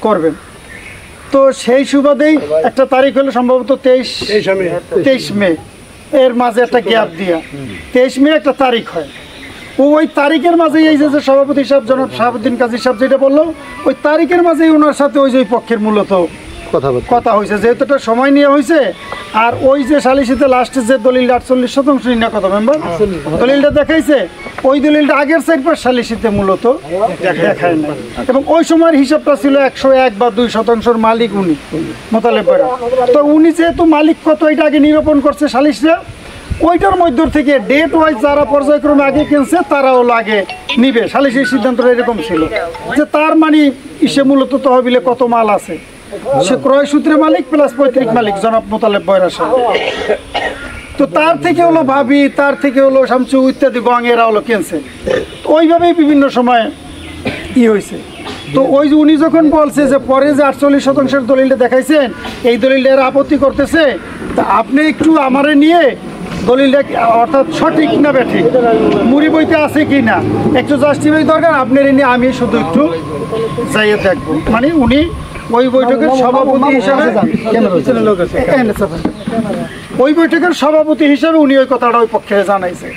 করবেন। তো সেই সুবাদেই একটা তারিখ হলো সম্ভবত 23 মে, এর মাঝে একটা গ্যাপ দিয়া 23 মে একটা তারিখ হয়। ওই তারিখের মাঝেই এই যে সভাপতি সাহেব জনাব শাহাবুদ্দিন কাজী সাহেব যেটা বললো, ওই তারিখের মাঝেই ওনার সাথে ওই যে পক্ষের মূলত কথা হয়েছে, যেহেতু একটা সময় নিয়ে হয়েছে। আর ওই যে সালিসিতে লাস্টে যে দলিলটা 48% না কত মেম্বার দলিলটা দেখাইছে, ওই দলিলটা আগের 4-5 সালিসিতে মূলত দেখায় না। এবং ওই সময়ের হিসাবটা ছিল 101 বা 2% মালিক উনি মোতালেব ভাইরা। তো উনি যেহেতু মালিক কত এটা আগে নিরূপণ করছে সালিসরা, ওইটার মধ্য থেকে ডেট ওয়াইজ যারা পর্যায়ক্রমে আগে কিনছে তারাও আগে নিবে। সালিসির সিদ্ধান্তটা এরকম ছিল যে তার মানে ইসে মূলত তহবিলে কত মাল আছে, সে ক্রয় সূত্রে মালিক প্লাস পৈতৃক মালিক জনাব মোতালেব ভাইরা সাহেব। তো তার থেকে হলো ভাবি, তার থেকে হলো শামসু ইত্যাদি গং এরা হলো কিনছে। ওইভাবেই বিভিন্ন সময় হয়েছে। তো ওই যে উনি যখন বলছে যে পরে যে 48% দলিলটা দেখাইছেন, এই দলিলটা এরা আপত্তি করতেছে, তা আপনি একটু আমারে নিয়ে দলিলটা অর্থাৎ সঠিক না বেঠিক মুড়ি বইতে আছে কি না একটু জাস্টিফাই দরকার, আপনার নিয়ে আমি শুধু একটু যাইয়ে দেখবো। মানে উনি ওই বৈঠকের সভাপতি হিসাবে উনি ওই কথাটা ওই পক্ষে জানাইছে।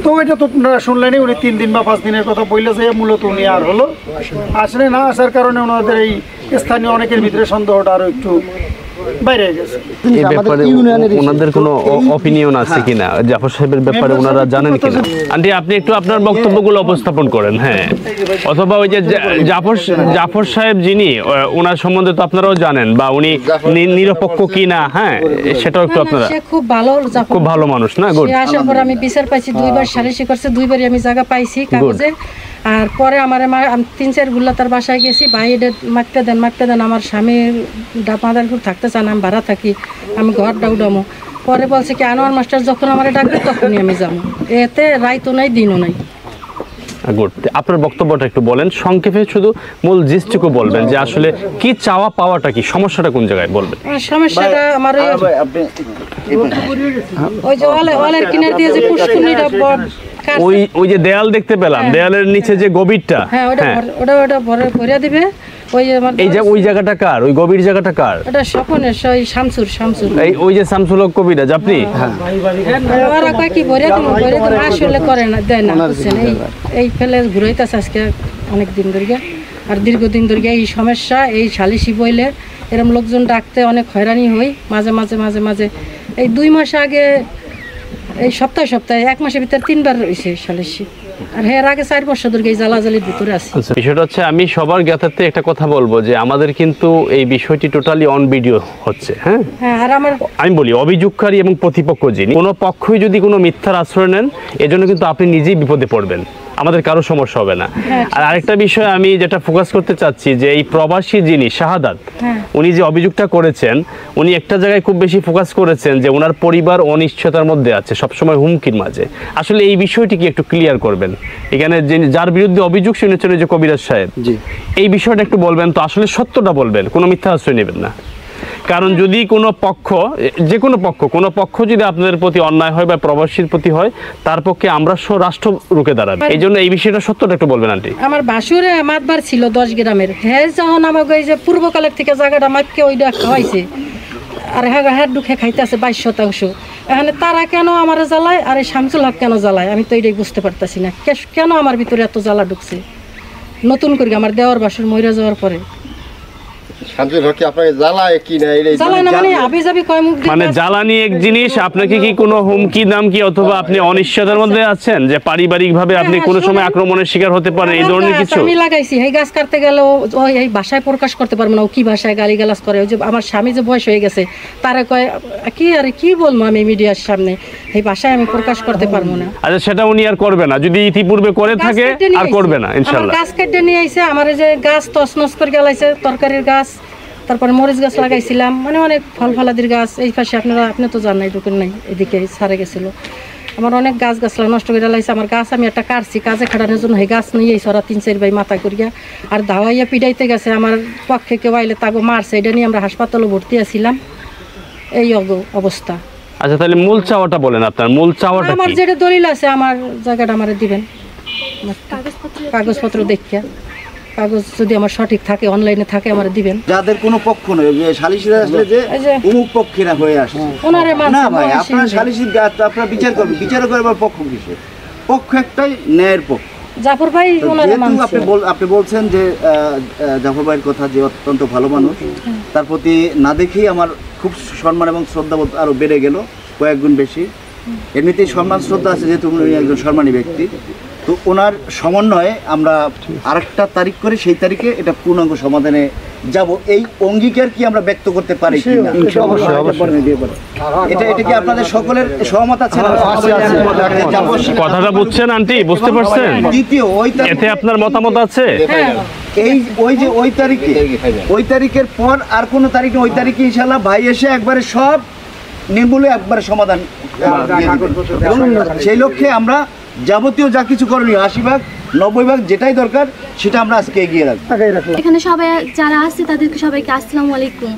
তো ওইটা তো আপনারা শুনলেনই, উনি 3 দিন বা 5 দিনের কথা বললে যে মূলত উনি আর হলো আসলে না আসার কারণে ওনাদের এই স্থানীয় অনেকের ভিতরে সন্দেহটা আরো একটু বাইরে গেছে। এই ব্যাপারে ওনাদের কোনো অপিনিয়ন আছে কিনা, জাফর সাহেবের ব্যাপারে ওনারা জানেন কিনা? আন্টি আপনি একটু আপনার বক্তব্যগুলো উপস্থাপন করেন। হ্যাঁ, অথবা ওই যে জাফর সাহেব যিনি, ওনার সম্বন্ধে তো আপনারাও জানেন, বা উনি নিরপেক্ষ কিনা, হ্যাঁ সেটাও একটু আপনারা। খুব ভালো মানুষ না? গুড। আসার পর আমি বিচার পাইছি, 2বার সালিসি করছে, 2বারই আমি জায়গা পাইছি কাগজে। আর পরে আমার 3-4 গুল্লা তার বাসায় গেছি, ভাই এটা মারতে দেন, আমার স্বামী মাদারপুর থাকতে চান, আমি ভাড়া থাকি, আমি ঘরটা উঠামো। পরে বলছে কি আনোয়ার মাস্টার যখন আমার ডাকবে তখনই আমি যাবো, এতে রাইতও নাই দিনও নাই। গুড। আপনার বক্তব্যটা একটু বলেন সংক্ষেপে, শুধু মূল জিনিসটুকু বলবেন যে আসলে কি চাওয়া পাওয়াটা কি, সমস্যাটা কোন জায়গায় বলবেন। সমস্যাটা আমার ওই যে ওয়ালের কিনার দিয়ে যে পুষ্কুনিটা ওই যে দেয়াল দেখতে পেলাম, দেয়ালের নিচে যে গভীরটা, হ্যাঁ ওটা ভরে দিবে। এই যে ওই জায়গাটা কার, ওই গভীর জায়গাটা কার? ওটা স্বপনের, ওই শামসুর। এই ওই যে শামসুল হক কবিরাজ আপনি? ওরা কয় কি ভরে দিন আসলে করে না, দেয় না, বুঝছেন? এই ফেলে ঘুরাইতেছে আজকে অনেক দিন ধরে, আর দীর্ঘদিন ধরে এই সমস্যা। এই সালিসি বইলে এরকম লোকজন ডাকতে অনেক হয়রানি হই মাঝে মাঝে। এই 2 মাস আগে, এই সপ্তাহে 1 মাসের ভিতরে 3বার হয়েছে সালিসি। আর এর আগে 4 বছর ধরে এই জ্বালাজালির ভিতরে আছে। বিষয়টা হচ্ছে, আমি সবার জ্ঞাতার্থে একটা কথা বলবো যে আমাদের কিন্তু এই বিষয়টি টোটালি অন ভিডিও হচ্ছে। হ্যাঁ, আর আমি বলি অভিযোগকারী এবং প্রতিপক্ষ যিনি, কোনো পক্ষই যদি কোনো মিথ্যার আশ্রয় নেন, এজন্য কিন্তু আপনি নিজেই বিপদে পড়বেন, আমাদের কারো সমস্যা হবে না। আর আরেকটা বিষয় আমি যেটা ফোকাস করতে চাচ্ছি, যে এই প্রবাসী যিনি শাহাদাত, উনি যে অভিযোগটা করেছেন, উনি একটা জায়গায় খুব বেশি ফোকাস করেছেন যে ওনার পরিবার অনিশ্চয়তার মধ্যে আছে, সবসময় হুমকির মাঝে। আসলে এই বিষয়টি কি একটু ক্লিয়ার করবেন? এখানে যার বিরুদ্ধে অভিযোগ শুনেছেন যে কবিরাজ সাহেব, এই বিষয়টা একটু বলবেন তো, আসলে সত্যটা বলবেন, কোনো মিথ্যা আশ্রয় নেবেন না। কারণ যদি কোনো পক্ষ, যে কোনো পক্ষ যদি আপনাদের প্রতি অন্যায় হয় বা প্রবাসীর প্রতি হয়, তার পক্ষে আমরা রাষ্ট্র রুখে দাঁড়াবে। এই জন্য এই বিষয়টা সত্যটা একটু বলবেন আন্টি। আমার বাসুরে মাতবার ছিল 10 গ্রামের, হ্যাঁ যখন আমাকে এই যে পূর্বকালের থেকে জায়গাটা মাপকে ওইটা খাওয়াইছে, আর হ্যাঁ ঢুকে খাইতেছে 22%। এখানে তারা কেন আমার জ্বালায়, আর এই শামসুল হক কেন জ্বালায়, আমি তো এটাই বুঝতে পারতেছি না। কেন আমার ভিতরে এত জ্বালা ঢুকছে নতুন করে আমার দেওয়ার বাসুর মইরা যাওয়ার পরে। মানে জ্বালানি এক জিনিস, আপনাকে কি কোনো হুমকি দামকি অথবা আপনি অনিশ্চয়তার মধ্যে আছেন যে পারিবারিক ভাবে আপনি কোনো সময় আক্রমণের শিকার হতে পারেন, এই ধরনের কিছু? আমি লাগাইছি, এই গাছ কাটতে গেলেও এই ভাষায় প্রকাশ করতে পারবো না, ও কি ভাষায় গালিগালাজ করে। ওই যে আমার স্বামী যে বয়স হয়ে গেছে, তারা কয় কি বলবো আমি মিডিয়ার সামনে, এই ভাষায় আমি প্রকাশ করতে পারবো না। আচ্ছা, সেটা উনি আর করবে না, যদি ইতিপূর্বে করে থাকে আর করবে না ইনশাআল্লাহ। গাছ কেটে নিয়ে আইছে, আমার যে গাছ তছনছ করে গেলাইছে, তরকারির গাছ, তারপরে মরিচ গাছ লাগাইছিলাম, মানে অনেক ফল ফলাদির গাছ। এই পাশে আপনি তো জান নাই, ঢুকেন নাই, এদিকে ছাড়ে গেছিল। আমার অনেক গাছলা নষ্ট করে লাইছে। আমার গাছ আমি একটা কাটছি কাজে খাটানোর জন্য, এই গাছ নিয়ে ওরা 3-4 ভাই মাথা করিয়া আর ধাওয়াইয়া পিটাইতে গেছে। আমার পক্ষে কেউ আইলে তাকে মারছে, এটা নিয়ে আমরা হাসপাতালে ভর্তি আছিলাম। এই অবস্থা। আচ্ছা, তাহলে মূল চাওয়াটা বলেন, আপনার মূল চাওয়াটা কি? আমার যেটা দলিল আছে, আমার জায়গাটা আমারে দিবেন, কাগজপত্র দেখিয়া। কাগজ যদি আমার সঠিক থাকে অনলাইনে থাকে আমার দিবেন। যাদের কোনো পক্ষ নয়, যে সালিশিরা আসলে যে এই যে অমুক পক্ষেরা হয়ে আসছে, ওনারে না মানছে ভাই, মহাসিন আপনারা যে। সালিশি আপনারা বিচার করবেন, বিচার করবার পক্ষ কিসের? পক্ষ একটাই, ন্যায়ের পক্ষ। জাফর ভাই তো ওনারে যেহেতু মানছে। আপনি বলছেন যে জাফর ভাইয়ের কথা যে অত্যন্ত ভালো মানুষ, তার প্রতি না দেখেই আমার খুব সম্মান এবং শ্রদ্ধাবোধ আরো বেড়ে গেল কয়েক গুণ বেশি। এমনিতেই সম্মান শ্রদ্ধা আছে যেহেতু উনি একজন সম্মানী ব্যক্তি। তো ওনার সমন্বয়ে আমরা আরেকটা তারিখ করে সেই তারিখে এটা পূর্ণাঙ্গ সমাধানে যাব, এই অঙ্গীকার কি আমরা ব্যক্ত করতে পারি কিনা? এটা কি আপনাদের সকলের সহমত আছে? কথাটা বুঝছেন আন্টি, বুঝতে পারছেন? দ্বিতীয় এতে আপনার মতামত আছে? ওই তারিখের পর আর কোনো তারিখ নেই। ওই তারিখে ইনশাআল্লাহ ভাই এসে একবারে সব নির্মূলে একবারে সমাধান দিয়ে দিবেন। এবং সেই লক্ষ্যে আমরা যাবতীয় যা কিছু করণীয় 80 ভাগ 90 ভাগ যেটাই দরকার সেটা আমরা আজকে এগিয়ে রাখবো। এখানে সবাই যারা আছে তাদেরকে সবাইকে আসসালামু আলাইকুম।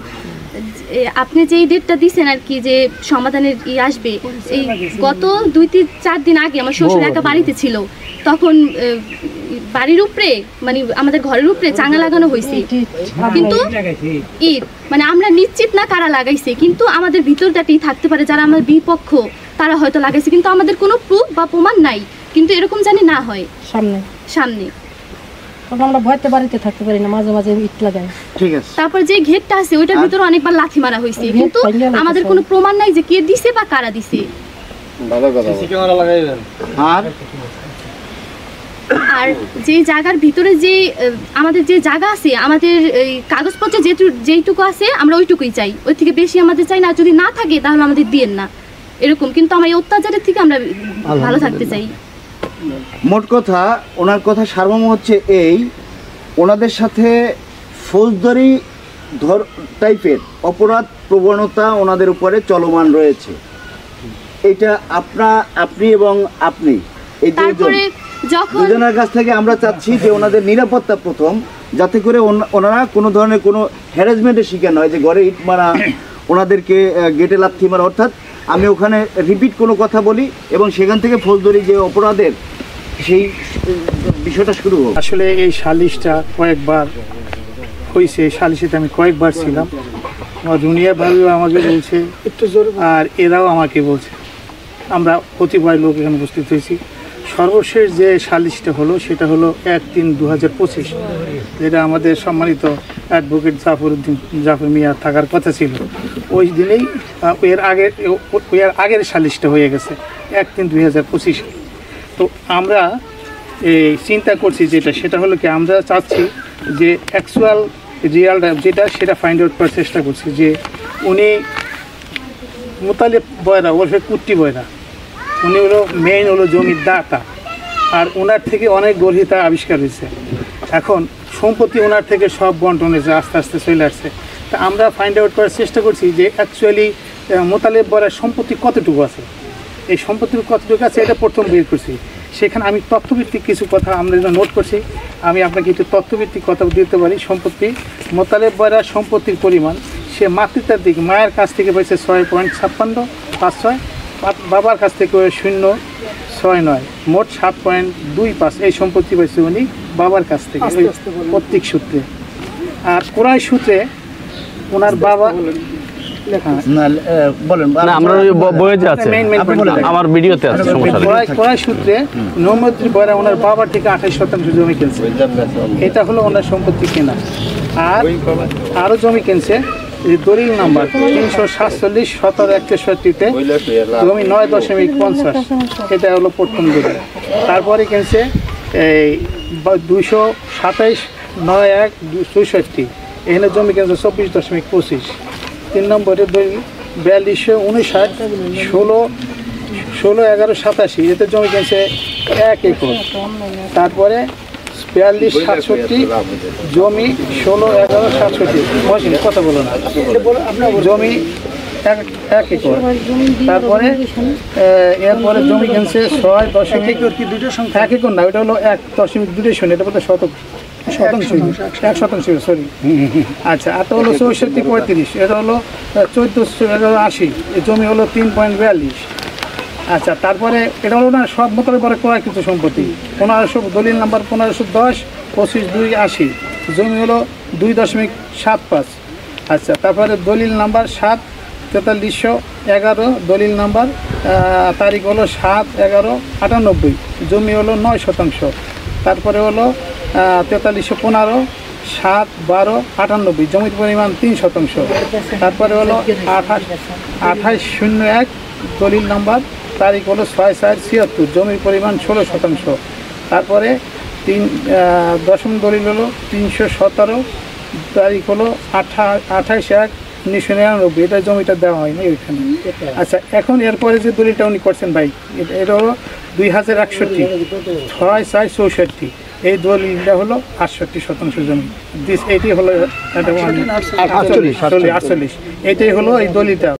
আপনি যেই ডেটটা দিছেন আর কি যে সমাধানের আসবে, এই গত 2-4 দিন আগে আমার শ্বশুর একা বাড়িতে ছিল, তখন বাড়ির উপরে মানে আমাদের ঘরের উপরে চাঙা লাগানো হয়েছে, কিন্তু ঈদ মানে আমরা নিশ্চিত না কারা লাগাইছে, কিন্তু আমাদের ভিতরটাতেই থাকতে পারে যারা আমার বিপক্ষ তারা হয়তো লাগাইছে, কিন্তু আমাদের কোনো প্রুফ বা প্রমাণ নাই, কিন্তু এরকম জানি না হয় সামনে তখন আমরা ভয়তে বাড়িতে থাকতে পারি না, মাঝে মাঝে ইট লাগাই। ঠিক আছে। তারপর যে ঘেরটা আছে ওইটার ভিতরে অনেকবার লাথি মারা হয়েছে, কিন্তু আমাদের কোনো প্রমাণ নাই যে কে দিছে বা কারা দিছে। আর যে জায়গার ভিতরে যে আমাদের যে জায়গা আছে, আমাদের এই কাগজপত্রে যেইটুকু আছে আমরা ওইটুকুই চাই, ওই থেকে বেশি আমাদের চাই না। যদি না থাকে তাহলে আমাদের দিয়েন না এরকম, কিন্তু আমার এই অত্যাচারের থেকে আমরা ভালো থাকতে চাই। মোট কথা ওনার কথা সারমর্ম হচ্ছে এই, ওনাদের সাথে ফৌজদারি টাইপের অপরাধ প্রবণতা ওনাদের উপরে চলমান রয়েছে। এটা আপনি এবং আপনি এই তারপরে যখন দুজনের কাছ থেকে আমরা চাচ্ছি যে ওনাদের নিরাপত্তা প্রথম, যাতে করে ওনারা কোনো ধরনের কোনো হ্যারাসমেন্টের শিকার নয়, যে ঘরে ইট মারা, ওনাদেরকে গেটে লাথি মারা, অর্থাৎ আমি ওখানে রিপিট কোনো কথা বলি এবং সেখান থেকে ফৌজদারি যে অপরাধের সেই বিষয়টা শুরু হোক। আসলে এই সালিশটা কয়েকবার হয়েছে, এই সালিশিতে আমি কয়েকবার ছিলাম। আমার দুনিয়া ভাবিও আমাকে বলছে আর এরাও আমাকে বলছে, আমরা কতিপয় লোক এখানে উপস্থিত হয়েছি। সর্বশেষ যে সালিশটা হলো সেটা হলো 1-3-2025, যেটা আমাদের সম্মানিত অ্যাডভোকেট জাফর মিয়া থাকার কথা ছিল। ওই দিনেই এর আগের সালিশটা হয়ে গেছে 1-3-2025। তো আমরা এই চিন্তা করছি সেটা হলো কি, আমরা চাচ্ছি যে অ্যাকচুয়াল রিয়াল সেটা ফাইন্ড আউট করার চেষ্টা করছি যে উনি মোতালেব বয়রা ওরফে কুট্টি বয়রা, উনি হলো মেইন হলো জমির দাতা, আর ওনার থেকে অনেক গর্হিতা আবিষ্কার হয়েছে। এখন সম্পত্তি ওনার থেকে সব বন্টন হয়েছে, আস্তে আস্তে চলে আসছে। তা আমরা ফাইন্ড আউট করার চেষ্টা করছি যে অ্যাকচুয়ালি মোতালেব বয়রার সম্পত্তি কতটুকু আছে, এই সম্পত্তির কতটুকু আছে এটা প্রথম বের করছি। সেখানে আমি তথ্যভিত্তিক কিছু কথা আমরা নোট করছি, আমি আপনাকে একটু তথ্যভিত্তিক কথা দিতে পারি। সম্পত্তি মোতালেব বয়রার সম্পত্তির পরিমাণ, সে মাতৃতার দিক মায়ের কাছ থেকে পেয়েছে 6.5656, বাবার কাছ থেকে 0.69, মোট 7.25 এই সম্পত্তি পাইছে উনি বাবার কাছ থেকে প্রত্যেক সূত্রে। আর কোরআন সূত্রে ওনার বাবা আমার ভিডিওতে আছে, কোরআন সূত্রে নৌমদ্রি বয়রা ওনার বাবার থেকে 28% জমি কিনছে, এটা হলো ওনার সম্পত্তি কেনা। আর আরো জমি কিনছে দলিল নাম্বার 347-17-61-তে জমি 9.50, এটা হলো প্রথম দলিল। তারপরে কিনছে এই 227-9-1-64, এখানে জমি কিনছে 24.25। 3 নম্বরের দলিল 42-59-16-11-87, এতে জমি কিনছে 1 একর। তারপরে 42-67 জমি 16-11-67, কথা বলো না, জমি 1 একর। তারপরে এরপরে জমি কিনছে 6.1 একর না, ওটা হলো 1.2, এটা বলতে শতাংশ 1%, সরি। আচ্ছা, আর তো হলো 64-35, এটা হলো 1480, এই জমি হলো 3.42। আচ্ছা, তারপরে এটা হলো না সব মতো পরে ক্রয় কিছু সম্পত্তি 1500, দলিল নাম্বার 1510 25/2/80, জমি হলো 2.75। আচ্ছা, তারপরে দলিল নাম্বার 7/4311, দলিল নাম্বার তারিখ হলো 7/11/98, জমি হলো 9 শতাংশ। তারপরে হলো 4315, 7/12/98, জমির পরিমাণ 3 শতাংশ। তারপরে হলো 2801, দলিল নাম্বার তারিখ হলো 6/4/76, জমির পরিমাণ 16 শতাংশ। তারপরে 10ম দলিল হলো 317, তারিখ হলো 28/1/1999, এটা জমিটা দেওয়া হয়নি ওইখানে। আচ্ছা, এখন এরপরে যে দলিলটা উনি করছেন ভাই, এটা হলো 2061, 6/4/64, এই দলিলটা হলো 68 শতাংশ জমি। এটি হলো 48, এটাই হলো এই দলিলটা।